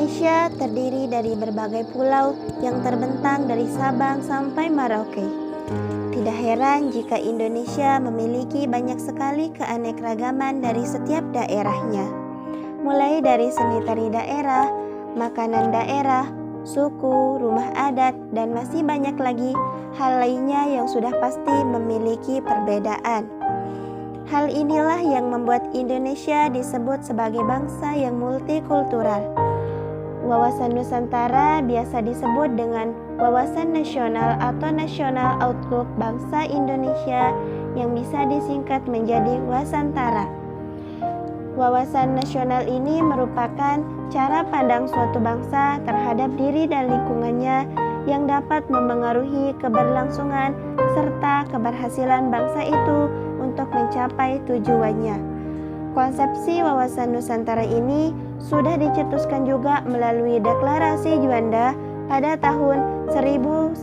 Indonesia terdiri dari berbagai pulau yang terbentang dari Sabang sampai Merauke. Tidak heran jika Indonesia memiliki banyak sekali keanekaragaman dari setiap daerahnya. Mulai dari seni tari daerah, makanan daerah, suku, rumah adat, dan masih banyak lagi hal lainnya yang sudah pasti memiliki perbedaan. Hal inilah yang membuat Indonesia disebut sebagai bangsa yang multikultural. Wawasan Nusantara biasa disebut dengan Wawasan Nasional atau National Outlook Bangsa Indonesia yang bisa disingkat menjadi Wasantara. Wawasan nasional ini merupakan cara pandang suatu bangsa terhadap diri dan lingkungannya yang dapat memengaruhi keberlangsungan serta keberhasilan bangsa itu untuk mencapai tujuannya. Konsepsi wawasan Nusantara ini sudah dicetuskan juga melalui Deklarasi Juanda pada tahun 1957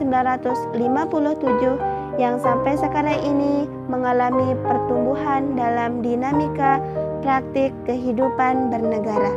yang sampai sekarang ini mengalami pertumbuhan dalam dinamika praktik kehidupan bernegara.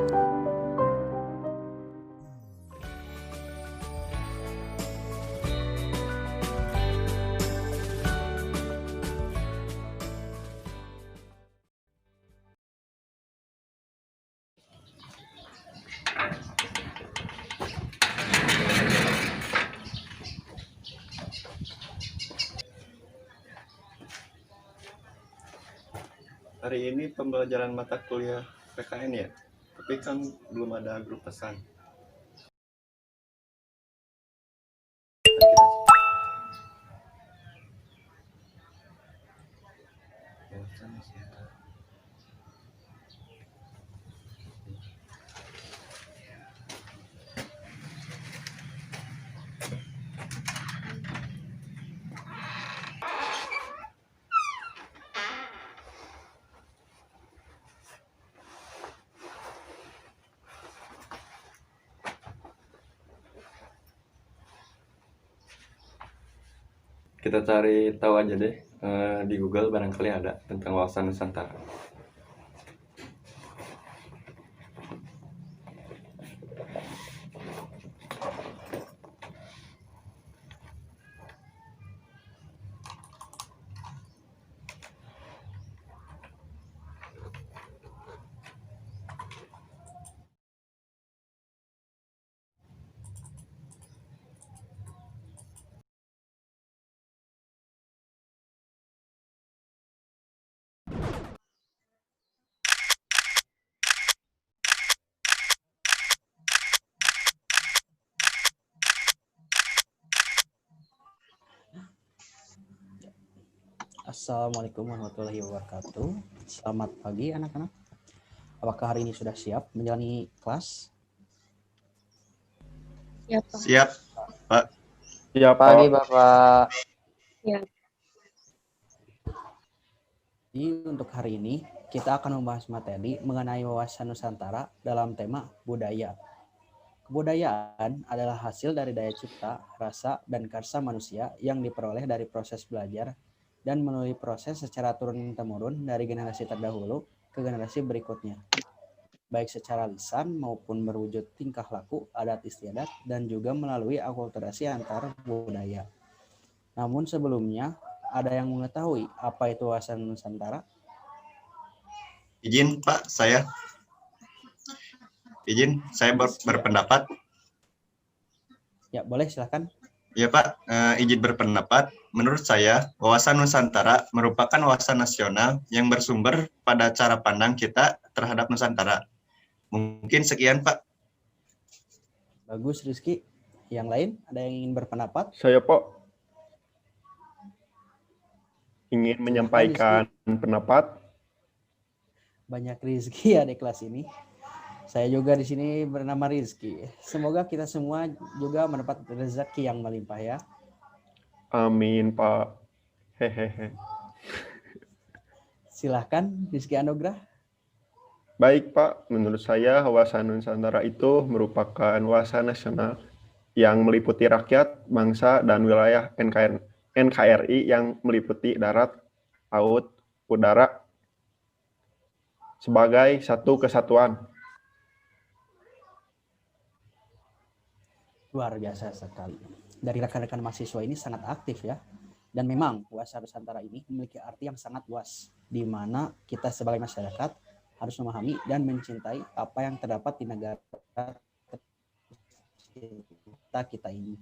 Hari ini pembelajaran mata kuliah PKN ya, tapi kan belum ada grup pesan. Kita cari tahu aja deh di Google, barangkali ada tentang wawasan Nusantara. Assalamualaikum warahmatullahi wabarakatuh. Selamat pagi anak-anak. Apakah hari ini sudah siap menjalani kelas? Ya, Pak. Siap, Pak. Siap, Pagi, Pak. Bapak. Ya. Jadi untuk hari ini kita akan membahas materi mengenai wawasan Nusantara dalam tema budaya. Kebudayaan adalah hasil dari daya cipta, rasa, dan karsa manusia yang diperoleh dari proses belajar dan melalui proses secara turun-temurun dari generasi terdahulu ke generasi berikutnya, baik secara lisan maupun berwujud tingkah laku, adat istiadat, dan juga melalui akulturasi antar budaya. Namun sebelumnya, ada yang mengetahui apa itu wawasan Nusantara? Izin Pak, saya berpendapat. Ya, boleh silakan. Ya Pak, izin berpendapat. Menurut saya, wawasan Nusantara merupakan wawasan nasional yang bersumber pada cara pandang kita terhadap Nusantara. Mungkin sekian Pak. Bagus Rizky. Yang lain ada yang ingin berpendapat? Saya, Pak, ingin menyampaikan pendapat. Banyak Rizky ya di kelas ini. Saya juga di sini bernama Rizky. Semoga kita semua juga mendapat rezeki yang melimpah ya. Amin, Pak. Hehehe. Silahkan Rizky Anugrah. Baik, Pak. Menurut saya, wawasan Nusantara itu merupakan wawasan nasional yang meliputi rakyat, bangsa, dan wilayah NKRI yang meliputi darat, laut, udara sebagai satu kesatuan. Luar biasa sekali. Dari rekan-rekan mahasiswa ini sangat aktif ya. Dan memang puasa Nusantara ini memiliki arti yang sangat luas, di mana kita sebagai masyarakat harus memahami dan mencintai apa yang terdapat di negara kita ini.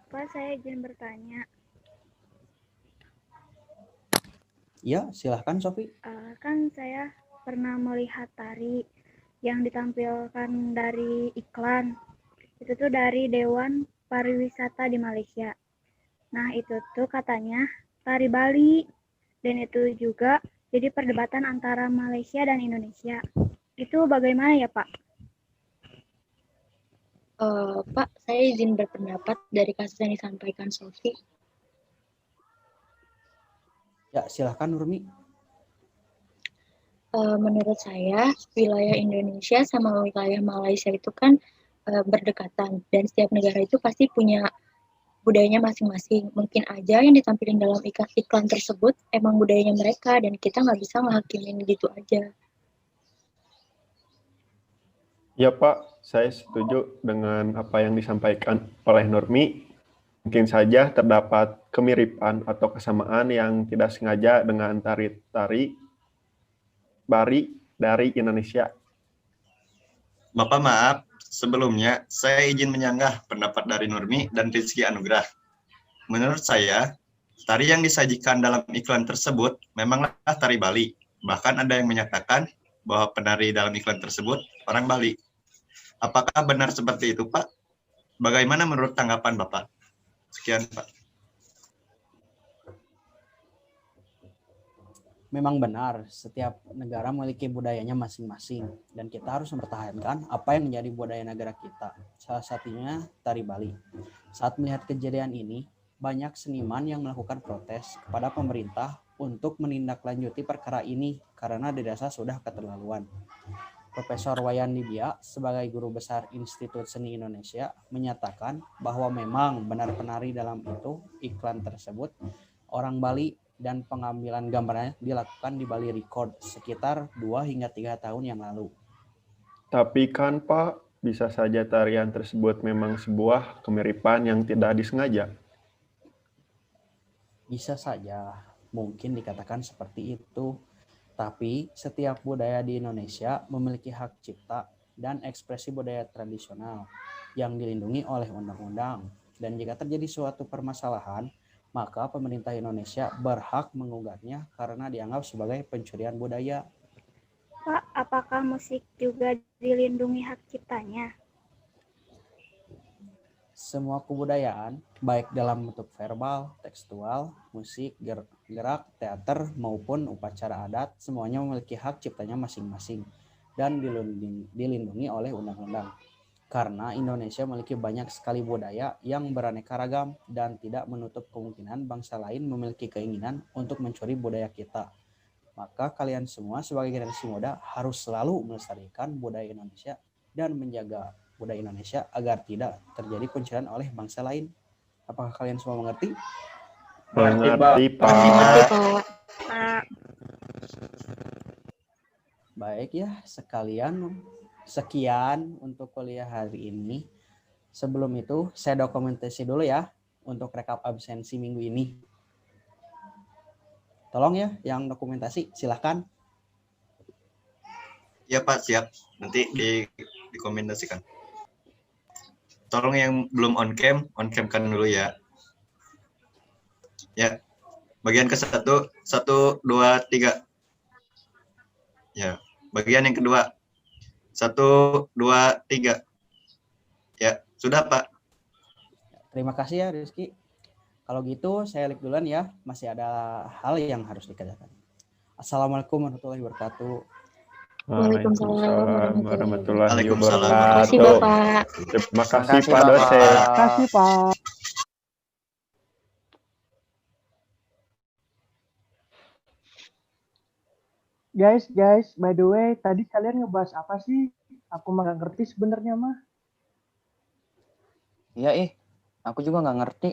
Pak, saya izin bertanya. Ya, silahkan Sofi. Kan saya pernah melihat tari yang ditampilkan dari iklan. Itu tuh dari Dewan Pariwisata di Malaysia. Nah, itu tuh katanya tari Bali. Dan itu juga jadi perdebatan antara Malaysia dan Indonesia. Itu bagaimana ya, Pak? Pak, saya izin berpendapat dari kasus yang disampaikan Sofi. Ya, silahkan Nurmi. Menurut saya, wilayah Indonesia sama wilayah Malaysia itu kan berdekatan. Dan setiap negara itu pasti punya budayanya masing-masing. Mungkin aja yang ditampilkan dalam iklan tersebut emang budayanya mereka, dan kita nggak bisa ngehakimin gitu aja. Ya Pak, saya setuju dengan apa yang disampaikan oleh Nurmi. Mungkin saja terdapat kemiripan atau kesamaan yang tidak sengaja dengan tari-tari Bari dari Indonesia. Bapak maaf, sebelumnya saya izin menyanggah pendapat dari Nurmi dan Rizky Anugrah. Menurut saya, tari yang disajikan dalam iklan tersebut memanglah tari Bali. Bahkan ada yang menyatakan bahwa penari dalam iklan tersebut orang Bali. Apakah benar seperti itu, Pak? Bagaimana menurut tanggapan Bapak? Sekian, Pak. Memang benar, setiap negara memiliki budayanya masing-masing dan kita harus mempertahankan apa yang menjadi budaya negara kita. Salah satunya tari Bali. Saat melihat kejadian ini, banyak seniman yang melakukan protes kepada pemerintah untuk menindaklanjuti perkara ini karena dirasa sudah keterlaluan. Profesor Wayan Nibia sebagai guru besar Institut Seni Indonesia menyatakan bahwa memang benar penari dalam itu iklan tersebut orang Bali dan pengambilan gambarnya dilakukan di Bali Record sekitar 2 hingga 3 tahun yang lalu. Tapi kan Pak, bisa saja tarian tersebut memang sebuah kemiripan yang tidak disengaja. Bisa saja, mungkin dikatakan seperti itu. Tapi setiap budaya di Indonesia memiliki hak cipta dan ekspresi budaya tradisional yang dilindungi oleh undang-undang. Dan jika terjadi suatu permasalahan, maka pemerintah Indonesia berhak menggugatnya karena dianggap sebagai pencurian budaya. Pak, apakah musik juga dilindungi hak ciptanya? Semua kebudayaan, baik dalam bentuk verbal, tekstual, musik, gerak, teater, maupun upacara adat, semuanya memiliki hak ciptanya masing-masing dan dilindungi oleh undang-undang. Karena Indonesia memiliki banyak sekali budaya yang beraneka ragam dan tidak menutup kemungkinan bangsa lain memiliki keinginan untuk mencuri budaya kita. Maka kalian semua sebagai generasi muda harus selalu melestarikan budaya Indonesia dan menjaga budaya Indonesia agar tidak terjadi pencurian oleh bangsa lain. Apakah kalian semua mengerti? Mengerti, Pak. Mengerti, Pak. Pak, Baik ya, sekian untuk kuliah hari ini. Sebelum itu, saya dokumentasi dulu ya untuk rekap absensi minggu ini. Tolong ya, yang dokumentasi, silahkan. Ya, Pak, siap. Nanti dikomentasikan. Tolong yang belum on cam kan dulu ya. Ya, bagian ke 1, 1, 2, 3. Ya, bagian yang kedua. 1, 2, 3. Ya, sudah Pak. Terima kasih ya Rizky. Kalau gitu saya lihat duluan ya, masih ada hal yang harus dikerjakan. Assalamualaikum warahmatullahi wabarakatuh. Waalaikumsalam warahmatullahi Waalaikumsalam. Terima kasih, wabarakatuh. Bapak. Terima kasih Pak dosen. Terima kasih, Pak. Guys, by the way, tadi kalian ngebahas apa sih? Aku mah nggak ngerti sebenarnya mah. Iya, aku juga nggak ngerti.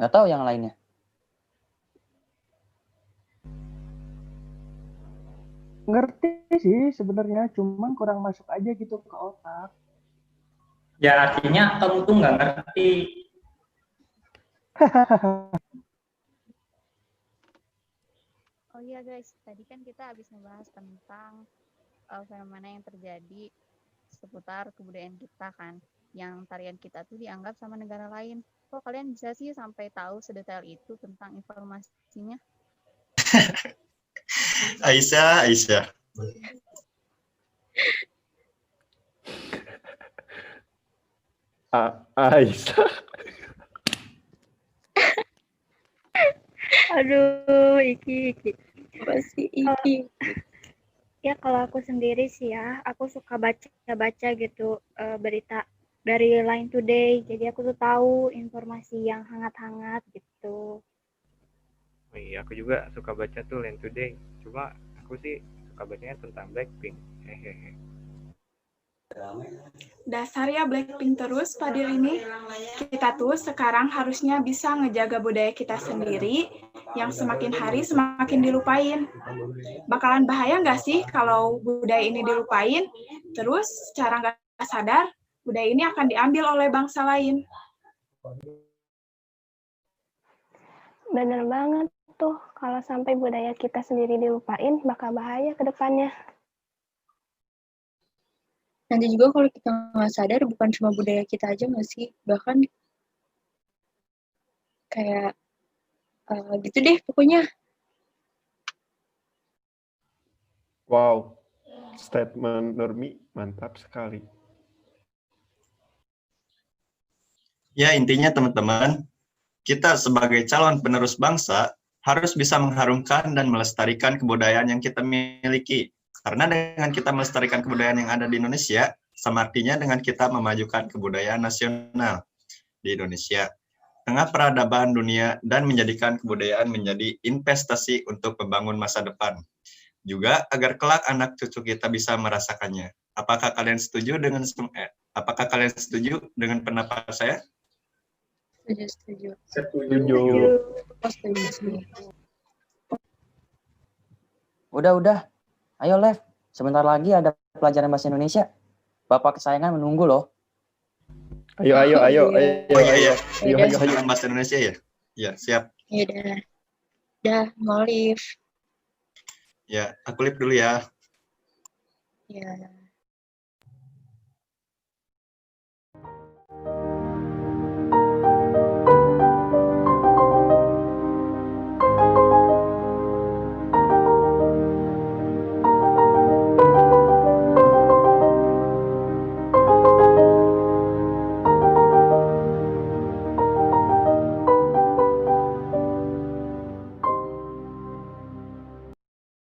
Nggak tahu yang lainnya. Ngerti sih sebenarnya, cuman kurang masuk aja gitu ke otak. Ya artinya kamu tuh nggak ngerti. Oh iya guys, tadi kan kita habis ngebahas tentang fenomena yang terjadi seputar kebudayaan kita kan, yang tarian kita tuh dianggap sama negara lain. Kok kalian bisa sih sampai tahu sedetail itu tentang informasinya? Aisyah. Aisyah. Aduh, Iki. Masih Iki. Ya kalau aku sendiri sih ya, aku suka baca gitu berita dari Line Today. Jadi aku tuh tahu informasi yang hangat-hangat gitu. Oh iya, aku juga suka baca tuh Line Today. Cuma aku sih suka bacanya tentang Blackpink. Hehehe. Dasar ya Blackpink terus, Fadil ini. Kita tuh sekarang harusnya bisa ngejaga budaya kita sendiri, yang semakin hari semakin dilupain. Bakalan bahaya nggak sih kalau budaya ini dilupain, terus secara nggak sadar, budaya ini akan diambil oleh bangsa lain. Bener banget tuh, kalau sampai budaya kita sendiri dilupain, bakal bahaya ke depannya. Nanti juga kalau kita nggak sadar, bukan cuma budaya kita aja nggak sih? Bahkan kayak gitu deh pokoknya. Wow, statement Nurmi mantap sekali. Ya, intinya teman-teman, kita sebagai calon penerus bangsa harus bisa mengharumkan dan melestarikan kebudayaan yang kita miliki. Karena dengan kita melestarikan kebudayaan yang ada di Indonesia, sama artinya dengan kita memajukan kebudayaan nasional di Indonesia, tengah peradaban dunia, dan menjadikan kebudayaan menjadi investasi untuk membangun masa depan. Juga agar kelak anak cucu kita bisa merasakannya. Apakah kalian setuju dengan pendapat saya? Setuju. Udah. Ayo, Lev. Sebentar lagi ada pelajaran bahasa Indonesia. Bapak kesayangan menunggu loh. Ayo. Bahasa Indonesia ya? Ya, siap. Ya udah, mau live. Ya, aku live dulu ya. Ya.